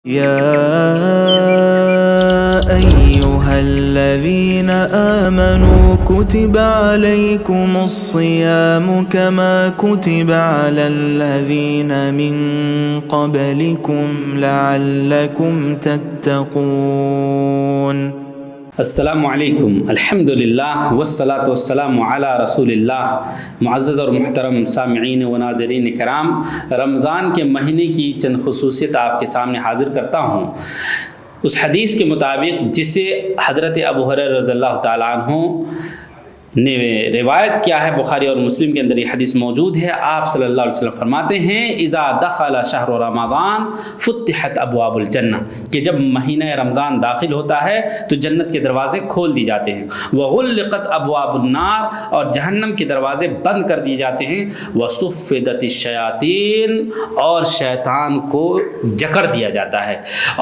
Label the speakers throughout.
Speaker 1: يا أيها الذين آمنوا كتب عليكم الصيام كما كتب على الذين من قبلكم لعلكم تتقون.
Speaker 2: السلام علیکم، الحمدللہ والصلاة والسلام علی رسول اللہ۔ معزز اور محترم سامعین و ناظرین کرام، رمضان کے مہینے کی چند خصوصیت آپ کے سامنے حاضر کرتا ہوں۔ اس حدیث کے مطابق جسے حضرت ابو ہریرہ رضی اللہ تعالیٰ عنہ نے روایت کیا ہے، بخاری اور مسلم کے اندر یہ حدیث موجود ہے۔ آپ صلی اللہ علیہ وسلم فرماتے ہیں اذا دخل شہر رمضان فتحت ابواب الجنہ، کہ جب مہینہ رمضان داخل ہوتا ہے تو جنت کے دروازے کھول دی جاتے ہیں، وغلقت ابواب النار، اور جہنم کے دروازے بند کر دیے جاتے ہیں، وصفدت الشیاطین، اور شیطان کو جکڑ دیا جاتا ہے۔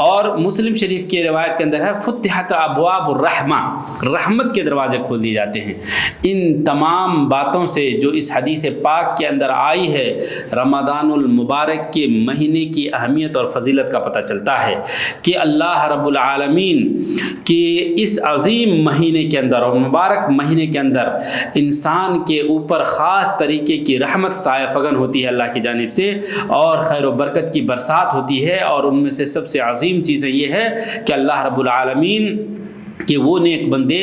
Speaker 2: اور مسلم شریف کی روایت کے اندر ہے فتحت ابواب الرحمہ، رحمت کے دروازے کھول دیے جاتے ہیں۔ ان تمام باتوں سے جو اس حدیث پاک کے اندر آئی ہے، رمضان المبارک کے مہینے کی اہمیت اور فضیلت کا پتہ چلتا ہے کہ اللہ رب العالمین کے اس عظیم مہینے کے اندر اور مبارک مہینے کے اندر انسان کے اوپر خاص طریقے کی رحمت سایہ فگن ہوتی ہے اللہ کی جانب سے، اور خیر و برکت کی برسات ہوتی ہے۔ اور ان میں سے سب سے عظیم چیزیں یہ ہے کہ اللہ رب العالمین کہ وہ نیک بندے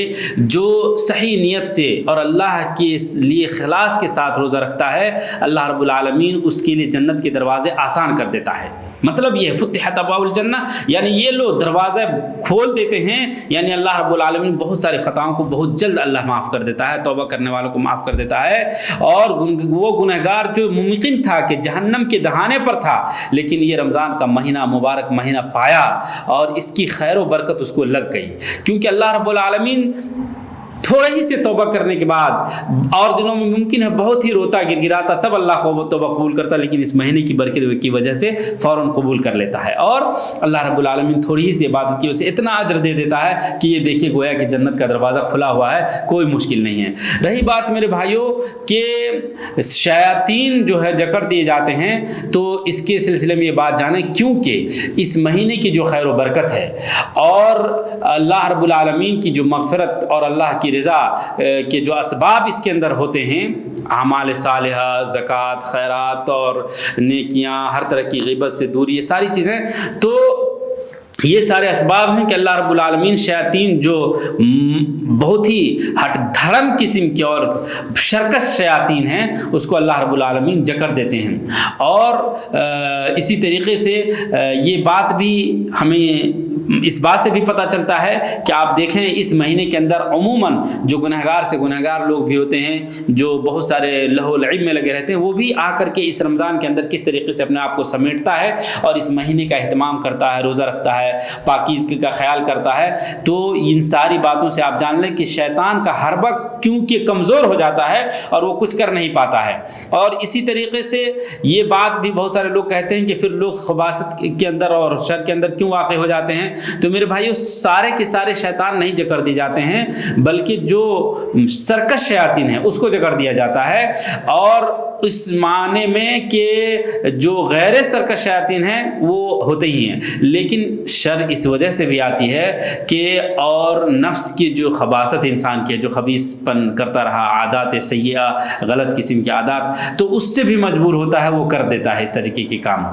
Speaker 2: جو صحیح نیت سے اور اللہ کے لیے خلاص کے ساتھ روزہ رکھتا ہے، اللہ رب العالمین اس کے لیے جنت کے دروازے آسان کر دیتا ہے۔ مطلب یہ فتحت ابواب الجنہ، یعنی یہ لوگ دروازے کھول دیتے ہیں، یعنی اللہ رب العالمین بہت ساری خطاؤں کو بہت جلد اللہ معاف کر دیتا ہے، توبہ کرنے والوں کو معاف کر دیتا ہے۔ اور وہ گنہگار جو ممکن تھا کہ جہنم کے دہانے پر تھا، لیکن یہ رمضان کا مہینہ مبارک مہینہ پایا اور اس کی خیر و برکت اس کو لگ گئی، کیونکہ اللہ رب العالمین تھوڑے ہی سے توبہ کرنے کے بعد، اور دنوں میں ممکن ہے بہت ہی روتا گرگراتا تب اللہ کو توبہ قبول کرتا، لیکن اس مہینے کی برکت کی وجہ سے فوراً قبول کر لیتا ہے، اور اللہ رب العالمین تھوڑی ہی سی عبادت کی وجہ سے اتنا اجر دے دیتا ہے کہ یہ دیکھیے گویا کہ جنت کا دروازہ کھلا ہوا ہے، کوئی مشکل نہیں ہے۔ رہی بات میرے بھائیوں کہ شیاطین جو ہے جکڑ دیے جاتے ہیں، تو اس کے سلسلے میں یہ بات جانیں، کیونکہ اس مہینے کی جو خیر و برکت ہے اور اللہ رب العالمین کی جو مغفرت اور اللہ کی رضا کے جو اسباب اس کے اندر ہوتے ہیں، اعمال صالحہ، زکوٰۃ، خیرات اور نیکیاں، ہر طرح کی غیبت سے دوری، یہ ساری چیزیں، تو یہ سارے اسباب ہیں کہ اللہ رب العالمین شیاطین جو بہت ہی ہٹ دھرم قسم کے اور شرکش شیاطین ہیں، اس کو اللہ رب العالمین جکڑ دیتے ہیں۔ اور اسی طریقے سے یہ بات بھی ہمیں اس بات سے بھی پتہ چلتا ہے کہ آپ دیکھیں اس مہینے کے اندر عموماً جو گنہگار سے گنہگار لوگ بھی ہوتے ہیں، جو بہت سارے لہو و لعب میں لگے رہتے ہیں، وہ بھی آ کر کے اس رمضان کے اندر کس طریقے سے اپنے آپ کو سمیٹتا ہے اور اس مہینے کا اہتمام کرتا ہے، روزہ رکھتا ہے، پاکیزگی کا خیال کرتا ہے۔ تو ان ساری باتوں سے آپ جان لیں کہ شیطان کا حربہ کیونکہ کمزور ہو جاتا ہے اور وہ کچھ کر نہیں پاتا ہے۔ اور اسی طریقے سے یہ بات بھی بہت سارے لوگ کہتے ہیں کہ پھر لوگ خباثت کے اندر اور شر کے اندر کیوں واقع ہو جاتے ہیں؟ تو میرے بھائیو، سارے کے سارے شیطان نہیں جکڑ دی جاتے ہیں، بلکہ جو سرکش شیاطین ہیں اس کو جکڑ دیا جاتا ہے۔ اور اس معنی میں کہ جو غیر سرکش شیاطین ہیں وہ ہوتے ہی ہیں، لیکن شر اس وجہ سے بھی آتی ہے کہ اور نفس کی جو خباثت انسان کی ہے، جو خبیث پن کرتا رہا، عادات سیئہ، غلط قسم کی عادات، تو اس سے بھی مجبور ہوتا ہے، وہ کر دیتا ہے اس طریقے کے کام۔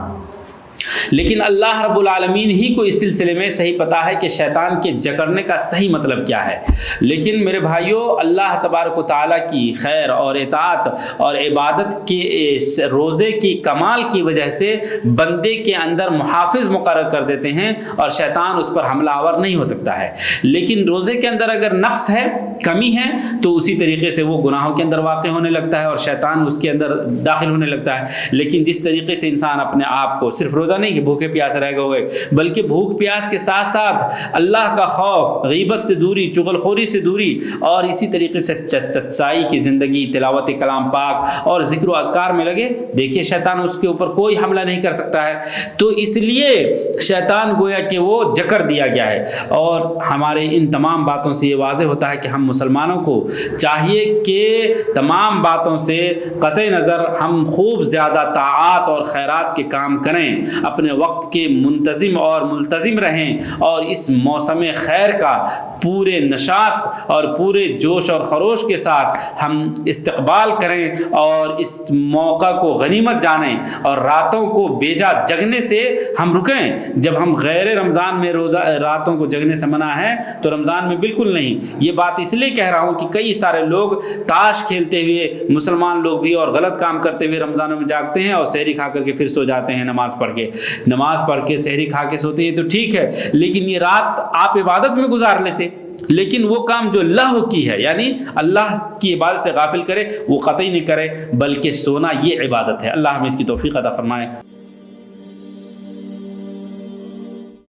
Speaker 2: لیکن اللہ رب العالمین ہی کو اس سلسلے میں صحیح پتہ ہے کہ شیطان کے جکڑنے کا صحیح مطلب کیا ہے۔ لیکن میرے بھائیوں، اللہ تبارک و تعالیٰ کی خیر اور اطاعت اور عبادت کے روزے کی کمال کی وجہ سے بندے کے اندر محافظ مقرر کر دیتے ہیں اور شیطان اس پر حملہ آور نہیں ہو سکتا ہے۔ لیکن روزے کے اندر اگر نقص ہے، کمی ہے، تو اسی طریقے سے وہ گناہوں کے اندر واقع ہونے لگتا ہے اور شیطان اس کے اندر داخل ہونے لگتا ہے۔ لیکن جس طریقے سے انسان اپنے آپ کو صرف روزہ نہیں کہ بھوکے پیاس رہ گئے، بلکہ بھوک پیاس کے ساتھ ساتھ اللہ کا خوف، غیبت سے دوری، چغل خوری سے دوری، اور اسی طریقے سے سچائی کی زندگی، تلاوت کلام پاک اور ذکر و اذکار میں لگے، دیکھیے شیطان اس کے اوپر کوئی حملہ نہیں کر سکتا ہے۔ تو اس لیے شیطان گویا کہ وہ جکڑ دیا گیا ہے۔ اور ہمارے ان تمام باتوں سے یہ واضح ہوتا ہے کہ ہم مسلمانوں کو چاہیے کہ تمام باتوں سے قطع نظر ہم خوب زیادہ طاعات اور خیرات کے کام کریں، اپنے وقت کے منتظم اور ملتزم رہیں، اور اس موسم خیر کا پورے نشاط اور پورے جوش اور خروش کے ساتھ ہم استقبال کریں، اور اس موقع کو غنیمت جانیں، اور راتوں کو بیجا جگنے سے ہم رکیں۔ جب ہم غیر رمضان میں راتوں کو جگنے سے منع ہے تو رمضان میں بالکل نہیں۔ یہ بات اس لیے کہہ رہا ہوں کہ کئی سارے لوگ تاش کھیلتے ہوئے، مسلمان لوگ بھی، اور غلط کام کرتے ہوئے رمضانوں میں جاگتے ہیں اور سحری کھا کر کے پھر سو جاتے ہیں نماز پڑھ کے سحری کھا کے سوتے ہیں تو ٹھیک ہے، لیکن یہ رات آپ عبادت میں گزار لیتے، لیکن وہ کام جو لہو کی ہے، یعنی اللہ کی عبادت سے غافل کرے، وہ قطعی نہیں کرے، بلکہ سونا یہ عبادت ہے۔ اللہ ہمیں اس کی توفیق عطا فرمائے۔